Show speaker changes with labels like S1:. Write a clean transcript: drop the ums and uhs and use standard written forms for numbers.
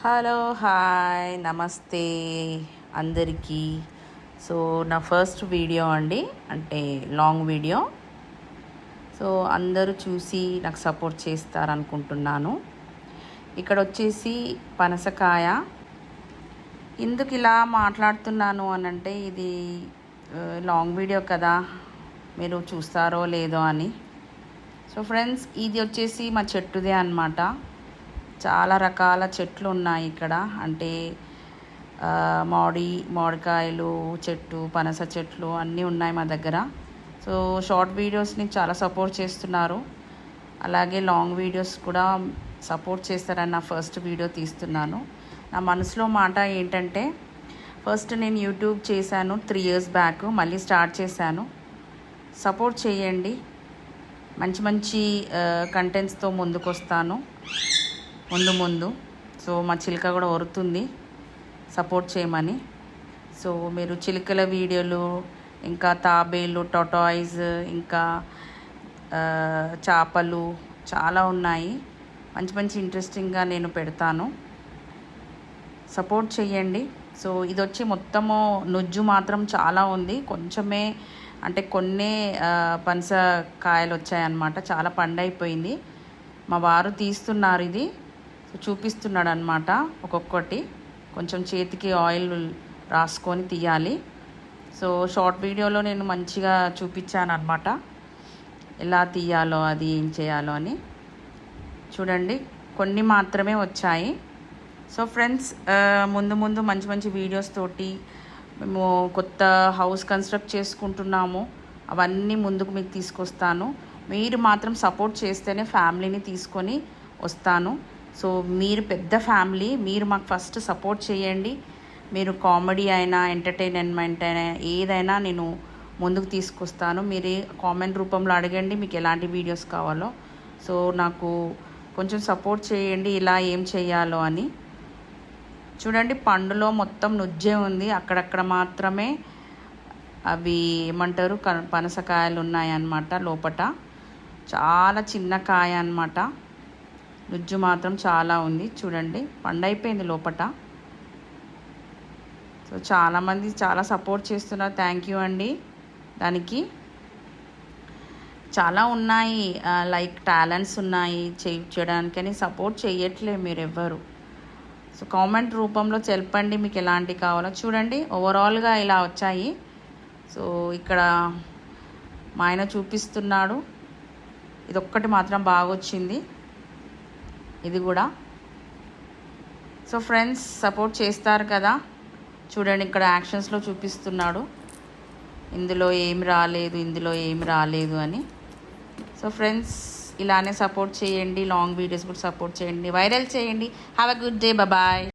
S1: Hello hi నమస్తే అందరికీ. So నా ఫస్ట్ వీడియో అండి, అంటే లాంగ్ వీడియో. సో అందరూ చూసి నాకు సపోర్ట్ చేస్తారనుకుంటున్నాను. ఇక్కడ వచ్చేసి పనసకాయ. ఎందుకు ఇలా మాట్లాడుతున్నాను అనంటే, ఇది లాంగ్ వీడియో కదా, మీరు చూస్తారో లేదో అని. సో ఫ్రెండ్స్, ఇది వచ్చేసి మా చెట్టుదే అన్నమాట. చాలా రకాల చెట్లు ఉన్నాయి ఇక్కడ, అంటే మామిడికాయలు చెట్టు, పనస చెట్లు అన్నీ ఉన్నాయి మా దగ్గర. సో షార్ట్ వీడియోస్ని చాలా సపోర్ట్ చేస్తున్నారు, అలాగే లాంగ్ వీడియోస్ కూడా సపోర్ట్ చేస్తారని నా ఫస్ట్ వీడియో తీస్తున్నాను. నా మనసులో మాట ఏంటంటే, ఫస్ట్ నేను యూట్యూబ్ చేశాను 3 years బ్యాక్, మళ్ళీ స్టార్ట్ చేశాను. సపోర్ట్ చేయండి, మంచి మంచి కంటెంట్స్తో ముందుకు వస్తాను ముందు. సో మా చిలుక కూడా ఒరుతుంది సపోర్ట్ చేయమని. సో మీరు చిలుకల వీడియోలు, ఇంకా తాబేలు, టొటాయిస్, ఇంకా చేపలు చాలా ఉన్నాయి. మంచి మంచి ఇంట్రెస్టింగ్గా నేను పెడతాను, సపోర్ట్ చేయండి. సో ఇది వచ్చి మొత్తము నుజ్జు మాత్రం చాలా ఉంది, కొంచెమే అంటే కొన్ని పనసకాయలు వచ్చాయన్నమాట. చాలా పండైపోయింది. మా వారు తీస్తున్నారు ఇది, సో చూపిస్తున్నాడు అనమాట. ఒక్కొక్కటి కొంచెం చేతికి ఆయిల్ రాసుకొని తీయాలి. సో షార్ట్ వీడియోలో నేను మంచిగా చూపించాను అనమాట, ఎలా తీయాలో, అది ఏం చేయాలో అని. చూడండి, కొన్ని మాత్రమే వచ్చాయి. సో ఫ్రెండ్స్, ముందు మంచి మంచి వీడియోస్ తోటి మేము కొత్త హౌస్ కన్స్ట్రక్ట్ చేసుకుంటున్నాము, అవన్నీ ముందుకు మీకు తీసుకొస్తాను. మీరు మాత్రం సపోర్ట్ చేస్తేనే ఫ్యామిలీని తీసుకొని వస్తాను. సో మీరు పెద్ద ఫ్యామిలీ, మీరు మాకు ఫస్ట్ సపోర్ట్ చేయండి. మీరు కామెడీ అయినా, ఎంటర్టైన్మెంట్ అయినా, ఏదైనా నేను ముందుకు తీసుకొస్తాను. మీరు కామెంట్ రూపంలో అడగండి మీకు ఎలాంటి వీడియోస్ కావాలో. సో నాకు కొంచెం సపోర్ట్ చేయండి, ఇలా ఏం చేయాలో అని. చూడండి, పండులో మొత్తం నుజ్జే ఉంది, అక్కడక్కడ మాత్రమే అవి ఏమంటారు పనసకాయలు ఉన్నాయన్నమాట. లోపట చాలా చిన్న కాయ అన్నమాట, నుజ్జు మాత్రం చాలా ఉంది. చూడండి, పండైపోయింది లోపట. సో చాలామంది చాలా సపోర్ట్ చేస్తున్నారు, థ్యాంక్ యూ అండి. దానికి చాలా ఉన్నాయి, లైక్ టాలెంట్స్ ఉన్నాయి చేయడానికని, సపోర్ట్ చేయట్లే మీరు ఎవ్వరు. సో కామెంట్ రూపంలో చెప్పండి మీకు ఎలాంటివి కావాలో. చూడండి, ఓవరాల్గా ఇలా వచ్చాయి. సో ఇక్కడ మా ఆయన చూపిస్తున్నాడు, ఇది ఒక్కటి మాత్రం బాగా వచ్చింది, ఇది కూడా. సో ఫ్రెండ్స్, సపోర్ట్ చేస్తారు కదా. చూడండి, ఇక్కడ యాక్షన్స్లో చూపిస్తున్నాడు, ఇందులో ఏం రాలేదు అని. సో ఫ్రెండ్స్, ఇలానే సపోర్ట్ చేయండి, లాంగ్ వీడియోస్ కూడా సపోర్ట్ చేయండి, వైరల్ చేయండి. Have a good day, bye.